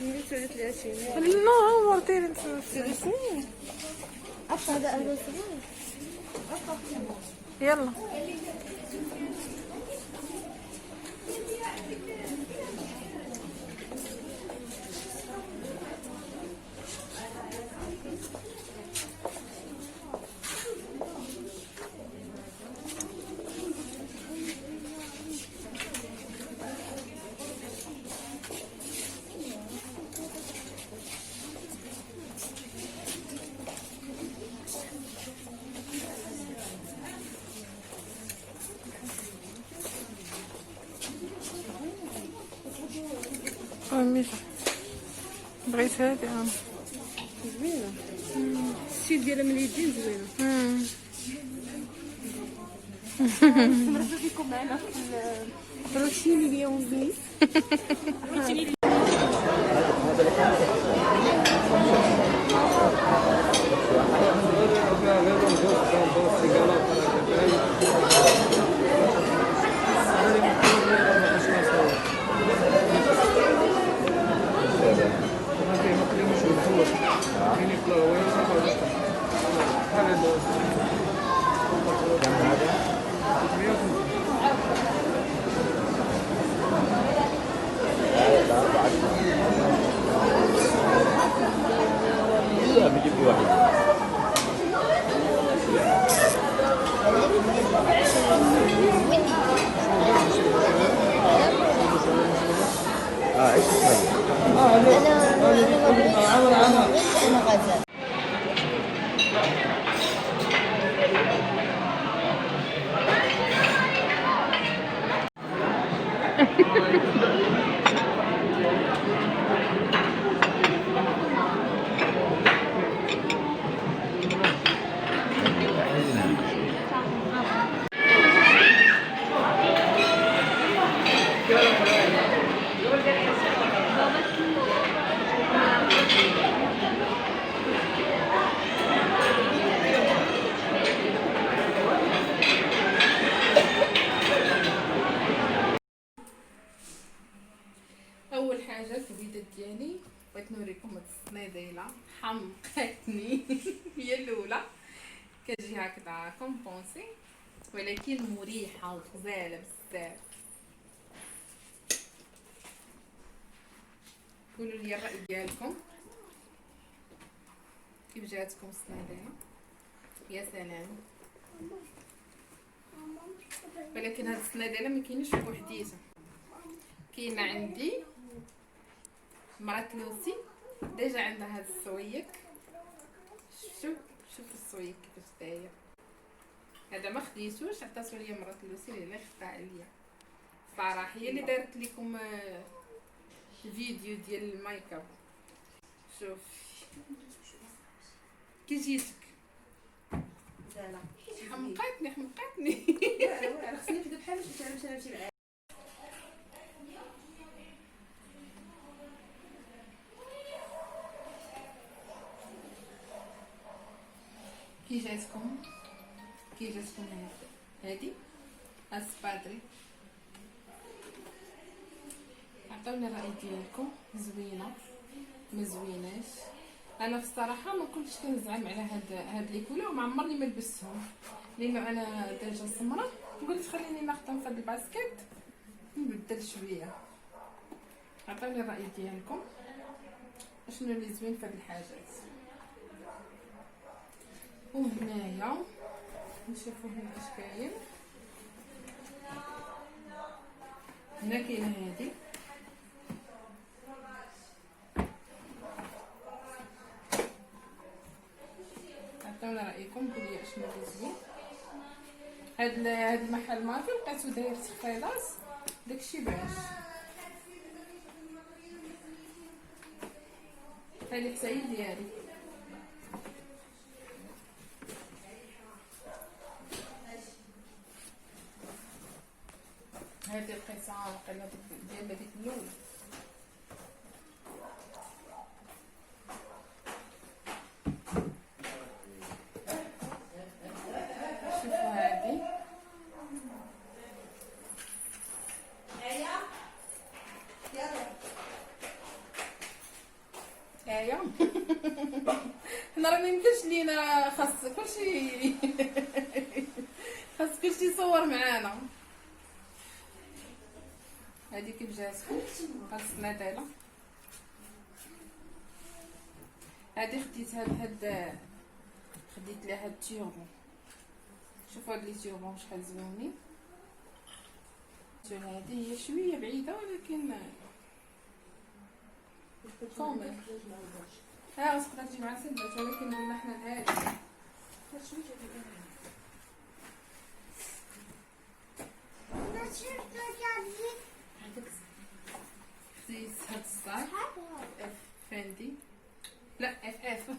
لا مرتين يلا. ميشا بغيت هادي زوينه. الشيل ديالها من اليدين زوينه. مرحبا بكم معنا في روتيني اليومي. اول حاجه الفيديو ديالي بغيت نوريكم هاد الصنيديله حمقتني. هي الاولى كتجي هكذا كومبونسي ولكن مريحه وغزاله بزاف. قولوا لي الراي ديالكم كيف جاتكم الصنيديله. يا سلام. ولكن هاد الصنيديله ما كاينش بوحديتها، كاينه عندي مرات لوسي ديجا عندها هاد السويك. شوف السويك كيفاش داير. هذا ما خديتوش، عطاتو ليا مرات لوسي اللي خدتها عليا صراحه. هي اللي دارت لكم الفيديو ديال الميك اب. شوف كي جيتك لا حمقتني. لا خصني نبدا بحال باش نمشي معاك. كي جاتكم هادي اسبادري. عطوني الراي ديالكم، زوينه ما زويناش. انا في الصراحه ما كنتش كنزعم على هاد لي كولور، ما عمرني ما لبستهم لانه انا ديجا سمره. قلت خليني نخدم في هاد الباسكيت نبدل شويه. عطوني الراي ديالكم شنو اللي زوين في هاد الحاجات. وهنايا نشوفوا هنا اش كاين. هنا كاينه هادي عطونا رايكم قولوا لي شنو اللي زوين. هاد المحل مافي لقيتو داير تخفيضات داكشي باش هادي الحسايل ديالي. هادي القصه وقيله ديال ديك الاولى. شوفوا هادي حنا راه ميمكنش لينا، خاص كلشي خاص كلشي يصور معانا. هادي كيف جاتكم هاد السنادله، هادي خديتها لهاد، خديت لها هاد التيوبون. شوفوا هاد لي تيوبون شحال زوينين. هادي هي شويه بعيده ولكن كومل. ها تقدر تجي مع سندات، ولكن قلنا حنا لهادي. خديت هاد الصاك اف فندي، لا اف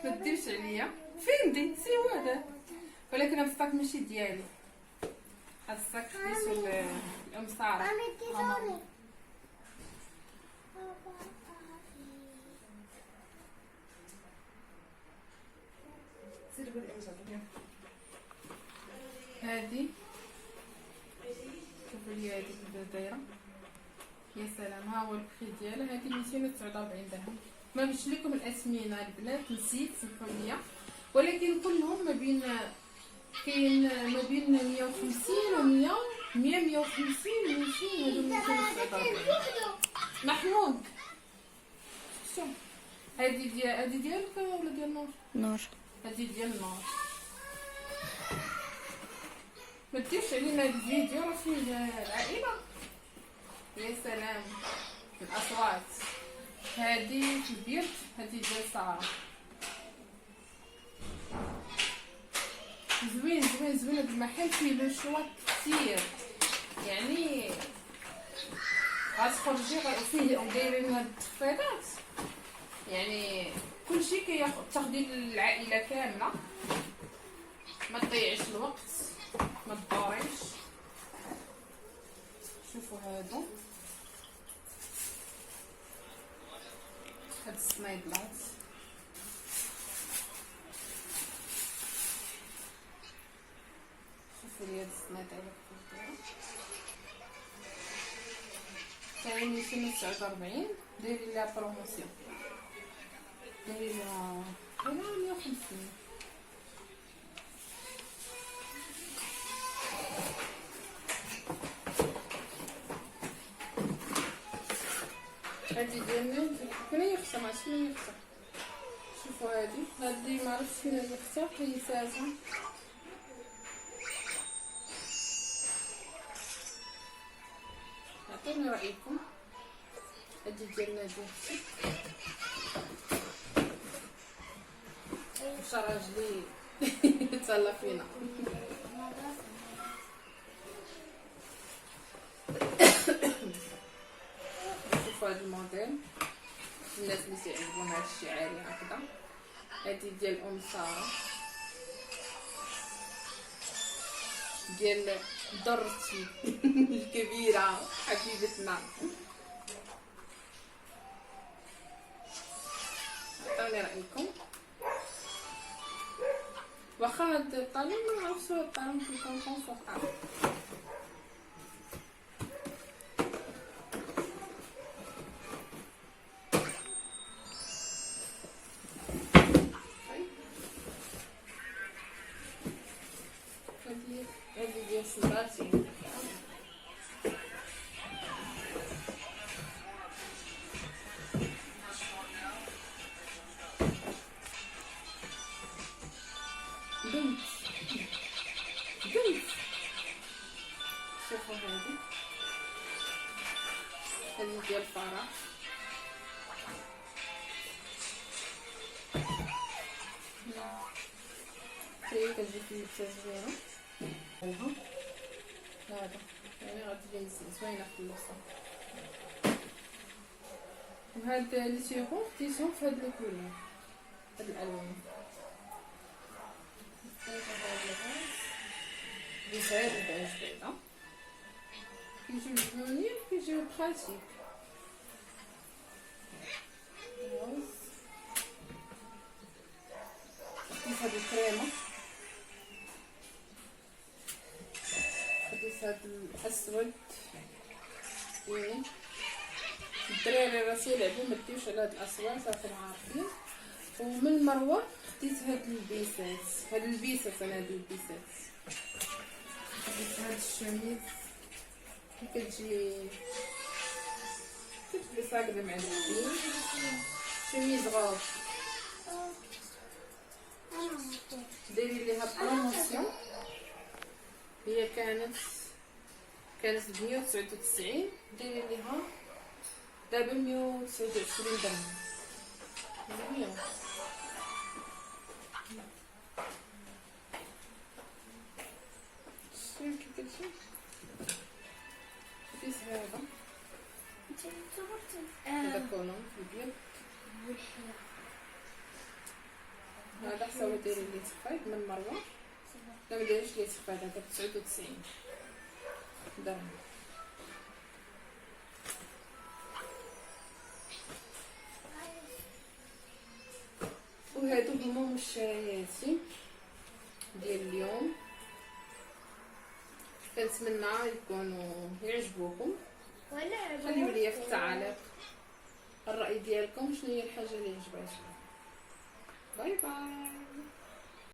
ما تديرش عليا فندي سي هذا، ولكن هاد الصاك ماشي ديالي. هاد الصاك خديتو لأم سارة. هادي شوفوا لي هادي كيفاش دايره، يا سلام. ها هو البخي ديالها، هادي 249 درهم. ما مش لكم الاسمنه البنات، نسيت سمحوا لي، ولكن كلهم ما بين، كاين ما بين 150 و 100 150 200. هادو 249 محمود. شوف هادي ديالك ولا ديال نور؟ نور. هادي ديال نور. ما ديرش علينا هاد الفيديو، راه فيه العائله. يا سلام الاصوات. هادي في البيت، هادي ديال ساره. زوين زوين زوين هاد المحل، فيه لو شوا كتير، يعني غتخرجي فيه ودايرين هاد التخفيضات، يعني كلشي كياخد، تاخدي للعائله كامله، ما تضيعيش الوقت، ما تدوريش. شوفوا هادو هاد السنايدلات، شوفوا لي هاد السنايدلات كاين 249 دايرين ليها بروموسيون، دايرين ليها 150. هادي ديالنا فين يخصها، ما شنو يخصها. شوفوا هادي ما عرفتش شنو يخصها، قياساتها. عطوني رايكم. هادي ديالنا ديال واش راجلي تهلا فينا. شوفوا هاد الموديل، الناس اللي تيعجبهم هاد الشعاري هكذا. هادي ديال ام ساره، ديال درتي الكبيره حبيبتنا. عطوني رايكم. واخا هاد الطالون ما نعرفش هاد الطالون كيكون كونفورطابل. هادي ديال سباتي، بنت. شوفوا هادي ديال فرح. هي كتجي في اللبسه زوينه. هذا يعني غتجي زوينه في اللبسه. وهاد لي تيغون خديتهم في هاد الكولور، هاد الالوان. غير الباج بعدا كيجيو زوينين، كيجيو براتيك. خديت هاد الكريمه، خديت هاد الاسود زوين. الدراري راه تيلعبوا، ما ديوش على هاد الاصوات راكم عارفين. ومن مروه خديت هاد البيسات، هاد البيسات انا هاد البيسات خديت هاد الشميز كتجي كتلبس هكذا مع الدين، شميز غاض دايرين ليها بروموسيون. هي كانت ب 199 دايرين ليها دابا 129 درهم زوينه. شوفي كيف كتجي كيس هذا هذا كولون في البيض، هذا حساو دايرين ليه تخفيض من مروه، لا ما دايرش ليه تخفيض، هذا ب 99 درهم. وهادو هما مشترياتي ديال اليوم، كنتمنى يكونوا يعجبوكم. خليو لي في التعاليق الرأي ديالكم، شنو هي الحاجه اللي عجباتكم. باي باي.